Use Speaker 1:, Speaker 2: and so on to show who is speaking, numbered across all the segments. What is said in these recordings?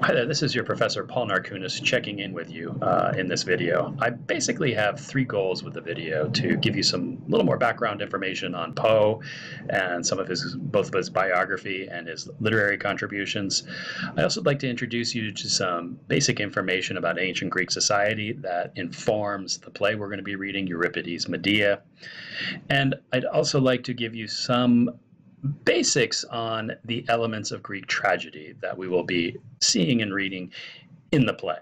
Speaker 1: Hi there, this is your Professor Paul Narkunis checking in with you in this video. I basically have three goals with the video: to give you some little more background information on Poe and some of both of his biography and his literary contributions. I also like to introduce you to some basic information about ancient Greek society that informs the play we're going to be reading, Euripides' Medea. And I'd also like to give you some basics on the elements of Greek tragedy that we will be seeing and reading in the play.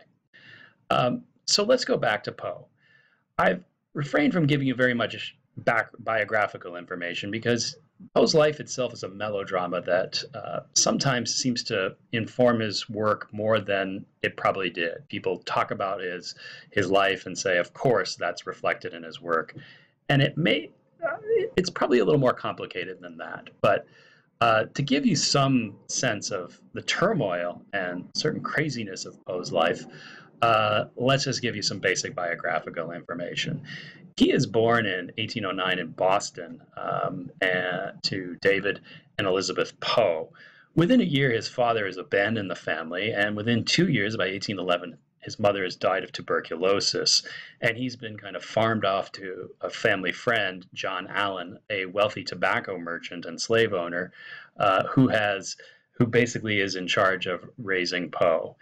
Speaker 1: So let's go back to Poe. I've refrained from giving you very much biographical information because Poe's life itself is a melodrama that sometimes seems to inform his work more than it probably did. People talk about his life and say, of course, that's reflected in his work. And it's probably a little more complicated than that. But to give you some sense of the turmoil and certain craziness of Poe's life, let's just give you some basic biographical information. He is born in 1809 in Boston to David and Elizabeth Poe. Within a year, his father has abandoned the family, and within 2 years, by 1811, his mother has died of tuberculosis, and he's been kind of farmed off to a family friend, John Allen, a wealthy tobacco merchant and slave owner, who basically is in charge of raising Poe.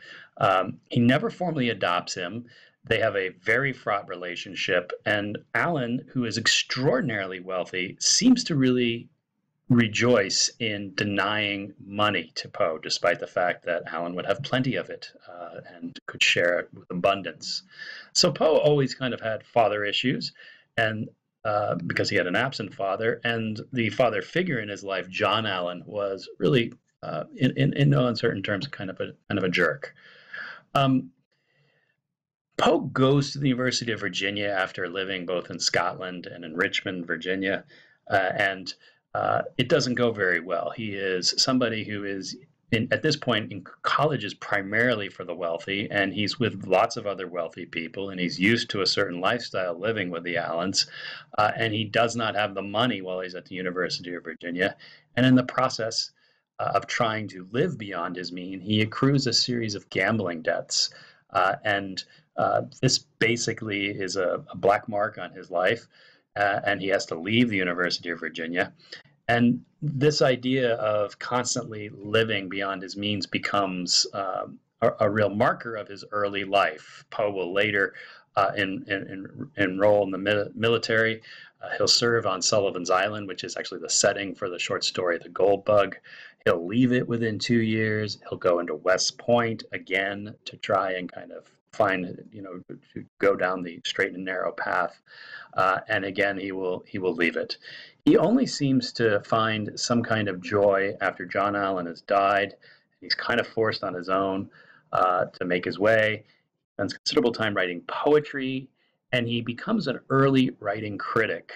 Speaker 1: He never formally adopts him. They have a very fraught relationship, and Allen, who is extraordinarily wealthy, seems to really rejoice in denying money to Poe, despite the fact that Allen would have plenty of it and could share it with abundance. So Poe always kind of had father issues, and because he had an absent father, and the father figure in his life, John Allen, was really, in no uncertain terms, kind of a jerk. Poe goes to the University of Virginia after living both in Scotland and in Richmond, Virginia, and it doesn't go very well. He is somebody who is, at this point in college, is primarily for the wealthy, and he's with lots of other wealthy people, and he's used to a certain lifestyle living with the Allens, and he does not have the money while he's at the University of Virginia. And in the process of trying to live beyond his means, he accrues a series of gambling debts, and this basically is a black mark on his life. And he has to leave the University of Virginia. And this idea of constantly living beyond his means becomes a real marker of his early life. Poe will later enroll in the military. He'll serve on Sullivan's Island, which is actually the setting for the short story The Gold Bug. He'll leave it within 2 years. He'll go into West Point again to try and kind of find, to go down the straight and narrow path. And again, he will leave it. He only seems to find some kind of joy after John Allen has died. He's kind of forced on his own to make his way. He spends considerable time writing poetry, and he becomes an early writing critic,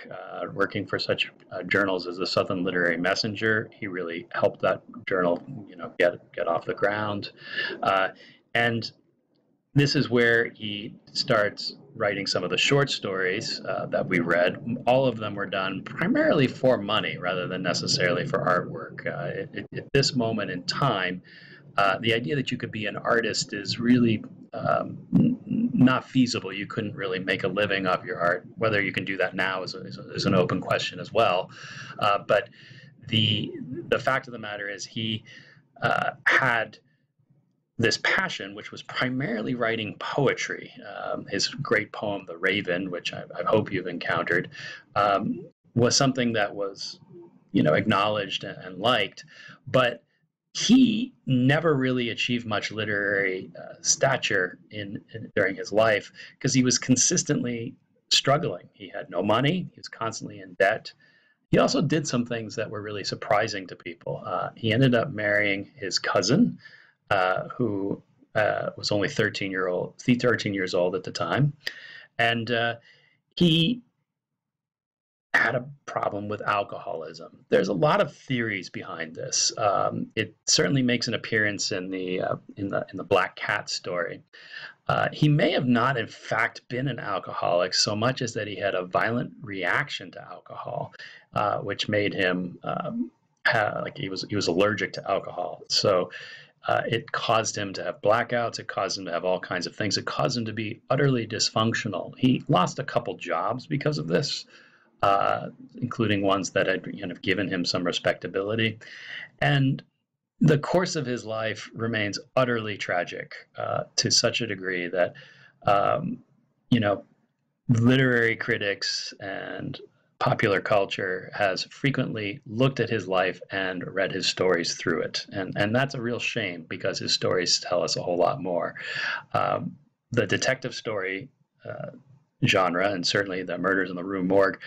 Speaker 1: working for such journals as the Southern Literary Messenger. He really helped that journal, get off the ground. And this is where he starts writing some of the short stories that we read. All of them were done primarily for money rather than necessarily for artwork. At this moment in time, the idea that you could be an artist is really not feasible. You couldn't really make a living off your art. Whether you can do that now is an open question as well. But the fact of the matter is he had this passion, which was primarily writing poetry. His great poem, The Raven, which I hope you've encountered, was something that was, acknowledged and liked, but he never really achieved much literary stature during his life because he was consistently struggling. He had no money. He was constantly in debt. He also did some things that were really surprising to people. He ended up marrying his cousin, who was only 13 years old at the time. And he had a problem with alcoholism. There's a lot of theories behind this. It certainly makes an appearance in the Black Cat story. He may have not, in fact, been an alcoholic so much as that he had a violent reaction to alcohol, which made him like he was allergic to alcohol. So It caused him to have blackouts. It caused him to have all kinds of things. It caused him to be utterly dysfunctional. He lost a couple jobs because of this, including ones that had given him some respectability. And the course of his life remains utterly tragic, to such a degree that, you know, literary critics and popular culture has frequently looked at his life and read his stories through it. And that's a real shame, because his stories tell us a whole lot more. The detective story genre, and certainly the Murders in the Rue Morgue,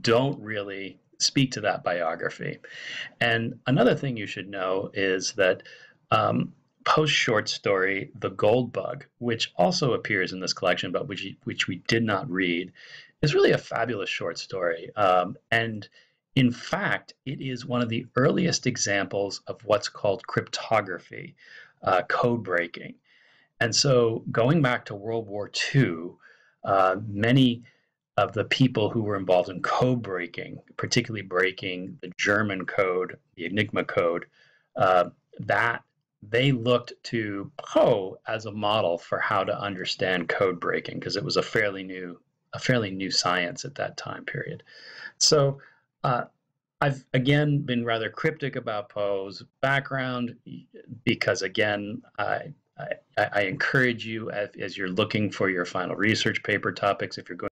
Speaker 1: don't really speak to that biography. And another thing you should know is that Poe's short story, The Gold Bug, which also appears in this collection, but which we did not read, is really a fabulous short story. And in fact, it is one of the earliest examples of what's called cryptography, code breaking. And so going back to World War II, many of the people who were involved in code breaking, particularly breaking the German code, the Enigma code, that they looked to Poe as a model for how to understand code breaking, because it was a fairly new science at that time period. So I've again been rather cryptic about Poe's background, because again, I encourage you, as you're looking for your final research paper topics, if you're going